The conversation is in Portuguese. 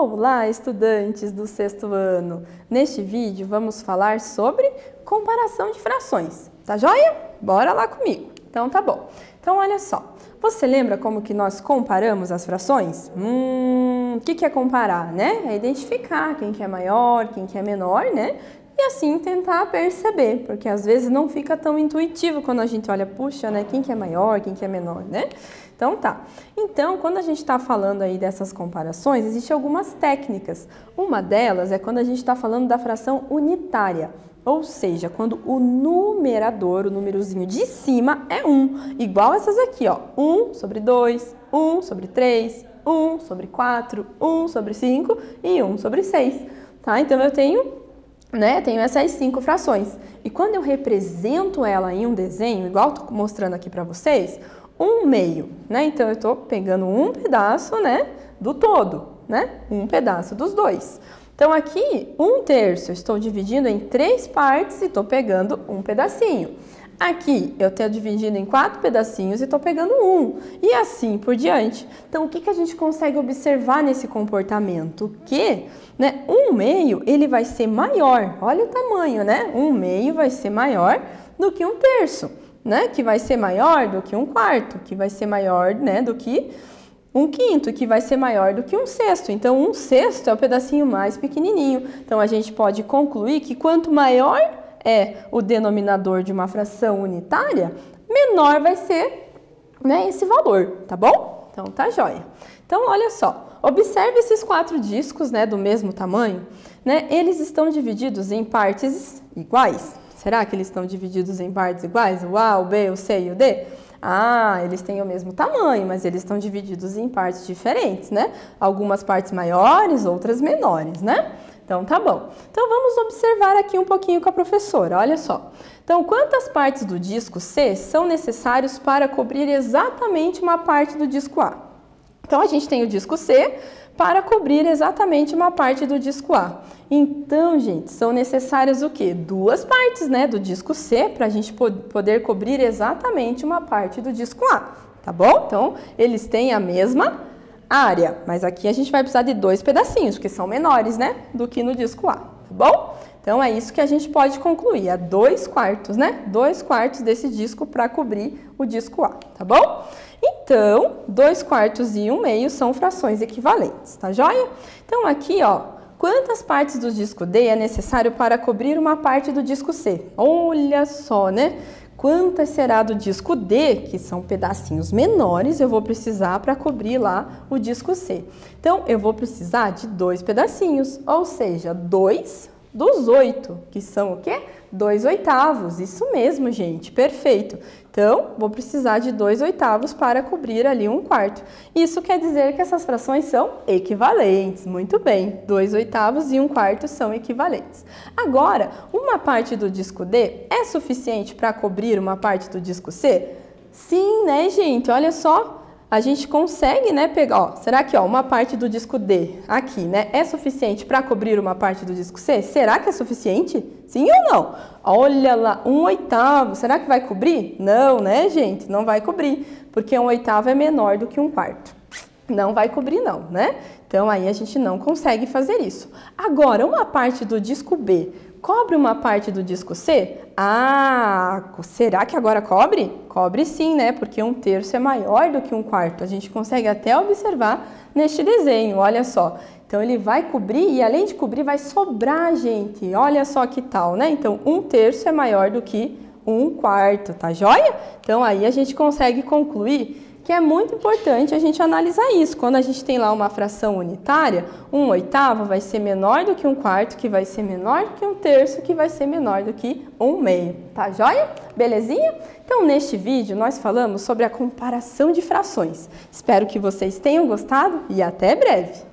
Olá, estudantes do sexto ano! Neste vídeo vamos falar sobre comparação de frações, tá joia? Bora lá comigo! Então tá bom. Então olha só, você lembra como que nós comparamos as frações? O que é comparar, né? É identificar quem que é maior, quem que é menor, né? E assim tentar perceber, porque às vezes não fica tão intuitivo quando a gente olha, puxa, né? Quem que é maior, quem que é menor, né? Então tá. Então, quando a gente está falando aí dessas comparações, existem algumas técnicas. Uma delas é quando a gente está falando da fração unitária, ou seja, quando o numerador, o númerozinho de cima é 1, igual essas aqui, ó, 1 sobre 2, 1 sobre 3, 1 sobre 4, 1 sobre 5 e 1 sobre 6, tá? Então eu tenho essas 5 frações. E quando eu represento ela em um desenho, igual estou mostrando aqui para vocês, 1/2, né? Então eu estou pegando um pedaço, né, do todo, né? Um pedaço dos dois. Então aqui, 1/3 eu estou dividindo em 3 partes e estou pegando um pedacinho. Aqui eu estou dividindo em 4 pedacinhos e estou pegando um. E assim por diante. Então o que a gente consegue observar nesse comportamento? Que, né, 1/2 ele vai ser maior. Olha o tamanho, né? 1/2 vai ser maior do que 1/3, né? Que vai ser maior do que 1/4, que vai ser maior, né, do que 1/5, que vai ser maior do que 1/6. Então 1/6 é o pedacinho mais pequenininho. Então a gente pode concluir que quanto maior é o denominador de uma fração unitária, menor vai ser, né, esse valor, tá bom? Então tá joia. Então olha só, observe esses 4 discos, né, do mesmo tamanho, né? Eles estão divididos em partes iguais. Será que eles estão divididos em partes iguais? O A, o B, o C e o D? Ah, eles têm o mesmo tamanho, mas eles estão divididos em partes diferentes, né? Algumas partes maiores, outras menores, né? Então, tá bom. Então, vamos observar aqui um pouquinho com a professora, olha só. Então, quantas partes do disco C são necessárias para cobrir exatamente uma parte do disco A? Então, a gente tem o disco C para cobrir exatamente uma parte do disco A. Então, gente, são necessárias o quê? 2 partes, né, do disco C para a gente poder cobrir exatamente uma parte do disco A, tá bom? Então, eles têm a mesma área, mas aqui a gente vai precisar de 2 pedacinhos, que são menores, né, do que no disco A, tá bom? Então, é isso que a gente pode concluir, é 2/4, né? 2/4 desse disco para cobrir o disco A, tá bom? Então, 2/4 e 1/2 são frações equivalentes, tá joia? Então, aqui, ó, quantas partes do disco D é necessário para cobrir uma parte do disco C? Olha só, né? Quantas será do disco D, que são pedacinhos menores, eu vou precisar para cobrir lá o disco C. Então, eu vou precisar de 2 pedacinhos, ou seja, 2 dos 8, que são o quê? 2/8. Isso mesmo, gente, perfeito. Então, vou precisar de 2/8 para cobrir ali 1/4. Isso quer dizer que essas frações são equivalentes. Muito bem, 2/8 e 1/4 são equivalentes. Agora, uma parte do disco D é suficiente para cobrir uma parte do disco C? Sim, né, gente? Olha só. A gente consegue, né, pegar, ó, será que, ó, uma parte do disco D aqui, né, é suficiente para cobrir uma parte do disco C? Será que é suficiente? Sim ou não? Olha lá, 1/8, será que vai cobrir? Não, né, gente? Não vai cobrir, porque 1/8 é menor do que 1/4. Não vai cobrir não, né? Então, aí a gente não consegue fazer isso. Agora, uma parte do disco B cobre uma parte do disco C? Ah, será que agora cobre? Cobre sim, né? Porque 1/3 é maior do que 1/4. A gente consegue até observar neste desenho, olha só. Então, ele vai cobrir e, além de cobrir, vai sobrar, gente. Olha só que tal, né? Então, 1/3 é maior do que 1/4, tá joia? Então, aí a gente consegue concluir que é muito importante a gente analisar isso. Quando a gente tem lá uma fração unitária, 1/8 vai ser menor do que 1/4, que vai ser menor do que 1/3, que vai ser menor do que 1/2. Tá joia? Belezinha? Então, neste vídeo, nós falamos sobre a comparação de frações. Espero que vocês tenham gostado e até breve!